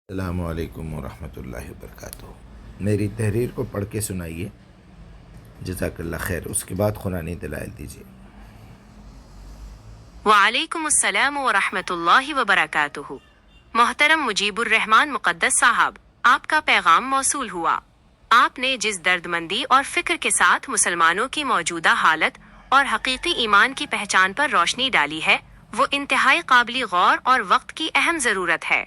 السلام علیکم ورحمۃ اللہ وبرکاتہ۔ میری تحریر کو پڑھ کے سنائیے، جزاک اللہ خیر۔ اس کے بعد قرآنی دلائل دیجیے۔ وعلیکم السلام ورحمۃ اللہ وبرکاتہ۔ محترم مجیب الرحمان مقدس صاحب، آپ کا پیغام موصول ہوا۔ آپ نے جس درد مندی اور فکر کے ساتھ مسلمانوں کی موجودہ حالت اور حقیقی ایمان کی پہچان پر روشنی ڈالی ہے، وہ انتہائی قابل غور اور وقت کی اہم ضرورت ہے۔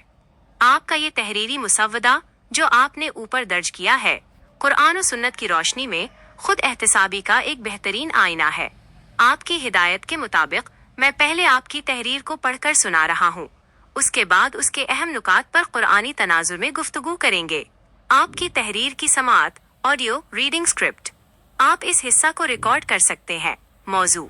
آپ کا یہ تحریری مسودہ جو آپ نے اوپر درج کیا ہے، قرآن و سنت کی روشنی میں خود احتسابی کا ایک بہترین آئینہ ہے۔ آپ کی ہدایت کے مطابق میں پہلے آپ کی تحریر کو پڑھ کر سنا رہا ہوں، اس کے بعد اس کے اہم نکات پر قرآنی تناظر میں گفتگو کریں گے۔ آپ کی تحریر کی سماعت، آڈیو ریڈنگ اسکرپٹ۔ آپ اس حصہ کو ریکارڈ کر سکتے ہیں۔ موضوع: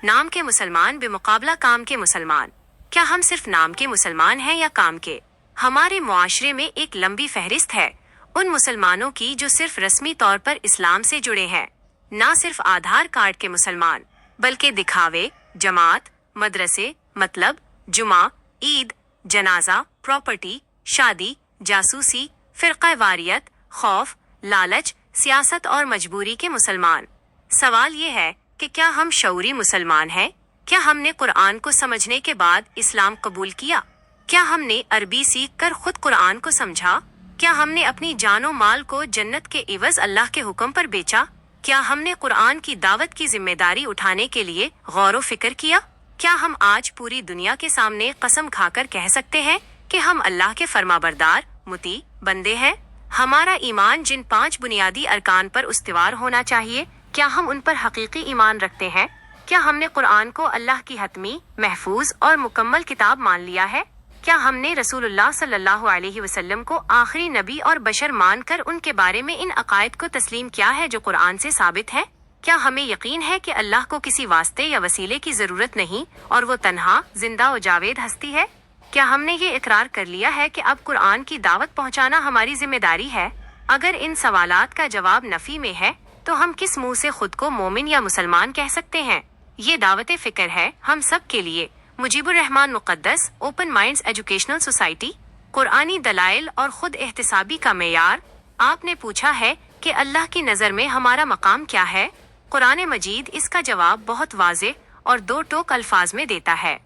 نام کے مسلمان بمقابلہ کام کے مسلمان۔ کیا ہم صرف نام کے مسلمان ہیں یا کام کے؟ ہمارے معاشرے میں ایک لمبی فہرست ہے ان مسلمانوں کی جو صرف رسمی طور پر اسلام سے جڑے ہیں، نہ صرف آدھار کارڈ کے مسلمان، بلکہ دکھاوے، جماعت، مدرسے، مطلب، جمعہ، عید، جنازہ، پراپرٹی، شادی، جاسوسی، فرقہ واریت، خوف، لالچ، سیاست اور مجبوری کے مسلمان۔ سوال یہ ہے کہ کیا ہم شعوری مسلمان ہیں؟ کیا ہم نے قرآن کو سمجھنے کے بعد اسلام قبول کیا؟ کیا ہم نے عربی سیکھ کر خود قرآن کو سمجھا؟ کیا ہم نے اپنی جان و مال کو جنت کے عوض اللہ کے حکم پر بیچا؟ کیا ہم نے قرآن کی دعوت کی ذمہ داری اٹھانے کے لیے غور و فکر کیا؟ کیا ہم آج پوری دنیا کے سامنے قسم کھا کر کہہ سکتے ہیں کہ ہم اللہ کے فرمانبردار، مطیع بندے ہیں؟ ہمارا ایمان جن 5 بنیادی ارکان پر استوار ہونا چاہیے، کیا ہم ان پر حقیقی ایمان رکھتے ہیں؟ کیا ہم نے قرآن کو اللہ کی حتمی، محفوظ اور مکمل کتاب مان لیا ہے؟ کیا ہم نے رسول اللہ صلی اللہ علیہ وسلم کو آخری نبی اور بشر مان کر ان کے بارے میں ان عقائد کو تسلیم کیا ہے جو قرآن سے ثابت ہے؟ کیا ہمیں یقین ہے کہ اللہ کو کسی واسطے یا وسیلے کی ضرورت نہیں اور وہ تنہا، زندہ و جاوید ہستی ہے؟ کیا ہم نے یہ اقرار کر لیا ہے کہ اب قرآن کی دعوت پہنچانا ہماری ذمہ داری ہے؟ اگر ان سوالات کا جواب نفی میں ہے تو ہم کس منہ سے خود کو مومن یا مسلمان کہہ سکتے ہیں؟ یہ دعوت فکر ہے ہم سب کے لیے۔ مجیب الرحمان مقدس، اوپن مائنڈز ایجوکیشنل سوسائٹی۔ قرآنی دلائل اور خود احتسابی کا معیار۔ آپ نے پوچھا ہے کہ اللہ کی نظر میں ہمارا مقام کیا ہے؟ قرآن مجید اس کا جواب بہت واضح اور 2 ٹوک الفاظ میں دیتا ہے۔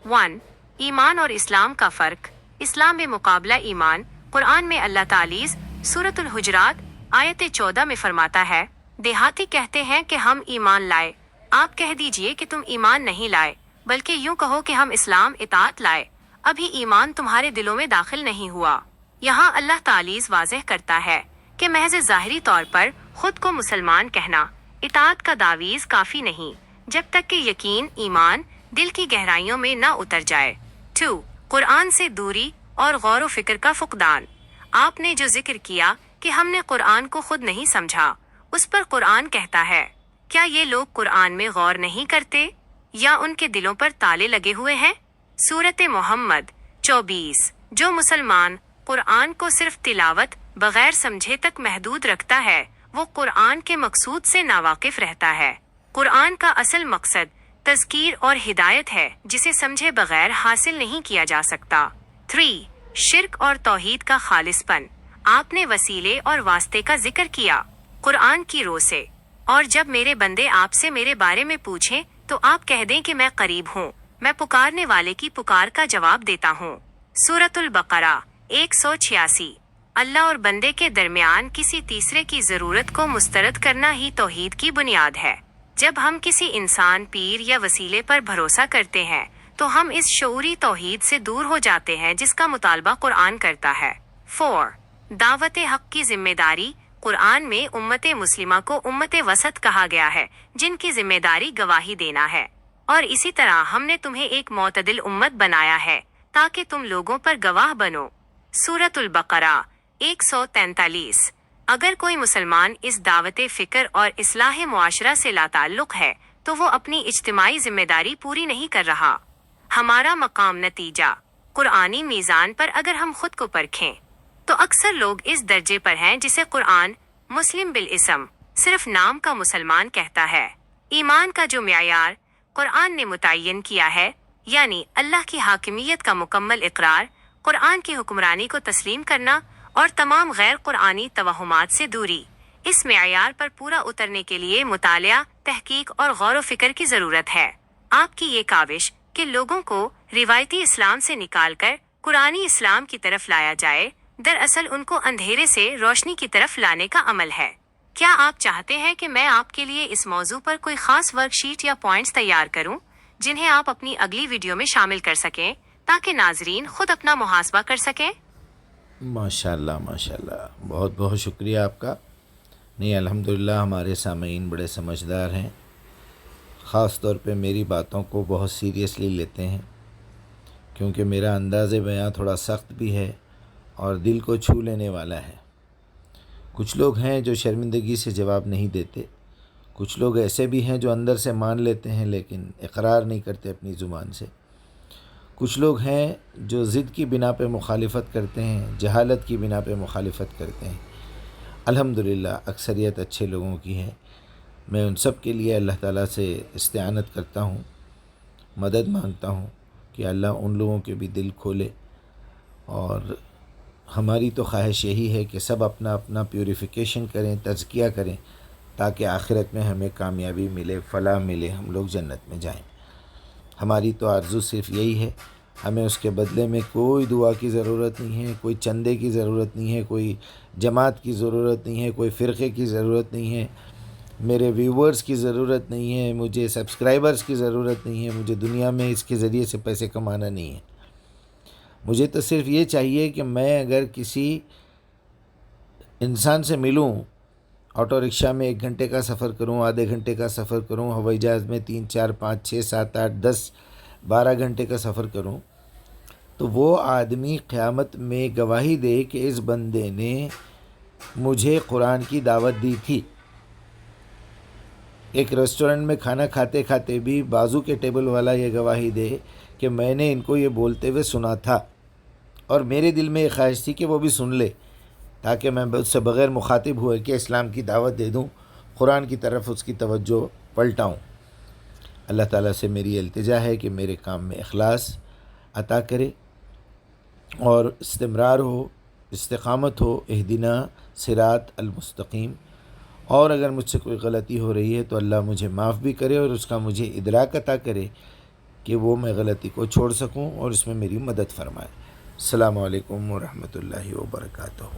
1. ایمان اور اسلام کا فرق۔ اسلام بمقابلہ ایمان۔ قرآن میں اللہ تعالیٰ سورۃ الحجرات آیت 14 میں فرماتا ہے، دیہاتی کہتے ہیں کہ ہم ایمان لائے۔ آپ کہہ دیجئے کہ تم ایمان نہیں لائے، بلکہ یوں کہو کہ ہم اسلام اطاعت لائے، ابھی ایمان تمہارے دلوں میں داخل نہیں ہوا۔ یہاں اللہ تعالیٰ واضح کرتا ہے کہ محض ظاہری طور پر خود کو مسلمان کہنا، اطاعت کا دعویز کافی نہیں، جب تک کہ یقین، ایمان دل کی گہرائیوں میں نہ اتر جائے۔ 2. قرآن سے دوری اور غور و فکر کا فقدان۔ آپ نے جو ذکر کیا کہ ہم نے قرآن کو خود نہیں سمجھا، اس پر قرآن کہتا ہے، کیا یہ لوگ قرآن میں غور نہیں کرتے یا ان کے دلوں پر تالے لگے ہوئے ہیں؟ سورۃ محمد 24۔ جو مسلمان قرآن کو صرف تلاوت بغیر سمجھے تک محدود رکھتا ہے، وہ قرآن کے مقصود سے ناواقف رہتا ہے۔ قرآن کا اصل مقصد تذکیر اور ہدایت ہے جسے سمجھے بغیر حاصل نہیں کیا جا سکتا۔ 3. شرک اور توحید کا خالص پن۔ آپ نے وسیلے اور واسطے کا ذکر کیا قرآن کی رو سے، اور جب میرے بندے آپ سے میرے بارے میں پوچھیں تو آپ کہہ دیں کہ میں قریب ہوں، میں پکارنے والے کی پکار کا جواب دیتا ہوں۔ سورۃ البقرہ 186۔ اللہ اور بندے کے درمیان کسی تیسرے کی ضرورت کو مسترد کرنا ہی توحید کی بنیاد ہے۔ جب ہم کسی انسان، پیر یا وسیلے پر بھروسہ کرتے ہیں تو ہم اس شعوری توحید سے دور ہو جاتے ہیں جس کا مطالبہ قرآن کرتا ہے۔ 4. دعوت حق کی ذمہ داری۔ قرآن میں امت مسلمہ کو امت وسط کہا گیا ہے جن کی ذمہ داری گواہی دینا ہے، اور اسی طرح ہم نے تمہیں ایک معتدل امت بنایا ہے تاکہ تم لوگوں پر گواہ بنو۔ سورۃ البقرہ 143۔ اگر کوئی مسلمان اس دعوت فکر اور اصلاح معاشرہ سے لاتعلق ہے تو وہ اپنی اجتماعی ذمہ داری پوری نہیں کر رہا۔ ہمارا مقام نتیجہ۔ قرآنی میزان پر اگر ہم خود کو پرکھیں تو اکثر لوگ اس درجے پر ہیں جسے قرآن مسلم بالاسم، صرف نام کا مسلمان کہتا ہے۔ ایمان کا جو معیار قرآن نے متعین کیا ہے، یعنی اللہ کی حاکمیت کا مکمل اقرار، قرآن کی حکمرانی کو تسلیم کرنا اور تمام غیر قرآنی توہمات سے دوری۔ اس معیار پر پورا اترنے کے لیے مطالعہ، تحقیق اور غور و فکر کی ضرورت ہے۔ آپ کی یہ کاوش کہ لوگوں کو روایتی اسلام سے نکال کر قرآنی اسلام کی طرف لایا جائے، دراصل ان کو اندھیرے سے روشنی کی طرف لانے کا عمل ہے۔ کیا آپ چاہتے ہیں کہ میں آپ کے لیے اس موضوع پر کوئی خاص ورک شیٹ یا پوائنٹس تیار کروں جنہیں آپ اپنی اگلی ویڈیو میں شامل کر سکیں تاکہ ناظرین خود اپنا محاسبہ کر سکیں؟ ماشاءاللہ ماشاءاللہ، بہت بہت شکریہ آپ کا۔ نہیں، الحمدللہ ہمارے سامعین بڑے سمجھدار ہیں، خاص طور پہ میری باتوں کو بہت سیریسلی لیتے ہیں، کیونکہ میرا انداز بیاں تھوڑا سخت بھی ہے اور دل کو چھو لینے والا ہے۔ کچھ لوگ ہیں جو شرمندگی سے جواب نہیں دیتے، کچھ لوگ ایسے بھی ہیں جو اندر سے مان لیتے ہیں لیکن اقرار نہیں کرتے اپنی زبان سے، کچھ لوگ ہیں جو ضد کی بنا پہ مخالفت کرتے ہیں، جہالت کی بنا پہ مخالفت کرتے ہیں۔ الحمدللہ اکثریت اچھے لوگوں کی ہے۔ میں ان سب کے لیے اللہ تعالیٰ سے استعانت کرتا ہوں، مدد مانگتا ہوں کہ اللہ ان لوگوں کے بھی دل کھولے، اور ہماری تو خواہش یہی ہے کہ سب اپنا اپنا پیوریفیکیشن کریں، تزکیہ کریں، تاکہ آخرت میں ہمیں کامیابی ملے، فلاح ملے، ہم لوگ جنت میں جائیں۔ ہماری تو آرزو صرف یہی ہے، ہمیں اس کے بدلے میں کوئی دعا کی ضرورت نہیں ہے، کوئی چندے کی ضرورت نہیں ہے، کوئی جماعت کی ضرورت نہیں ہے، کوئی فرقے کی ضرورت نہیں ہے، میرے ویورز کی ضرورت نہیں ہے، مجھے سبسکرائبرز کی ضرورت نہیں ہے، مجھے دنیا میں اس کے ذریعے سے پیسے کمانا نہیں ہے۔ مجھے تو صرف یہ چاہیے کہ میں اگر کسی انسان سے ملوں، آٹو رکشہ میں 1 گھنٹے کا سفر کروں، آدھے گھنٹے کا سفر کروں، ہوائی جہاز میں 3 4 5 6 7 8 10 12 گھنٹے کا سفر کروں، تو وہ آدمی قیامت میں گواہی دے کہ اس بندے نے مجھے قرآن کی دعوت دی تھی۔ ایک ریسٹورنٹ میں کھانا کھاتے کھاتے بھی بازو کے ٹیبل والا یہ گواہی دے کہ میں نے ان کو یہ بولتے ہوئے سنا تھا، اور میرے دل میں یہ خواہش تھی کہ وہ بھی سن لے، تاکہ میں اس سے بغیر مخاطب ہوئے کہ اسلام کی دعوت دے دوں، قرآن کی طرف اس کی توجہ پلٹاؤں۔ اللہ تعالیٰ سے میری التجا ہے کہ میرے کام میں اخلاص عطا کرے اور استمرار ہو، استقامت ہو، اہدنا صراط المستقیم۔ اور اگر مجھ سے کوئی غلطی ہو رہی ہے تو اللہ مجھے معاف بھی کرے اور اس کا مجھے ادراک عطا کرے کہ وہ میں غلطی کو چھوڑ سکوں اور اس میں میری مدد فرمائے۔ السلام علیکم ورحمۃ اللہ وبرکاتہ۔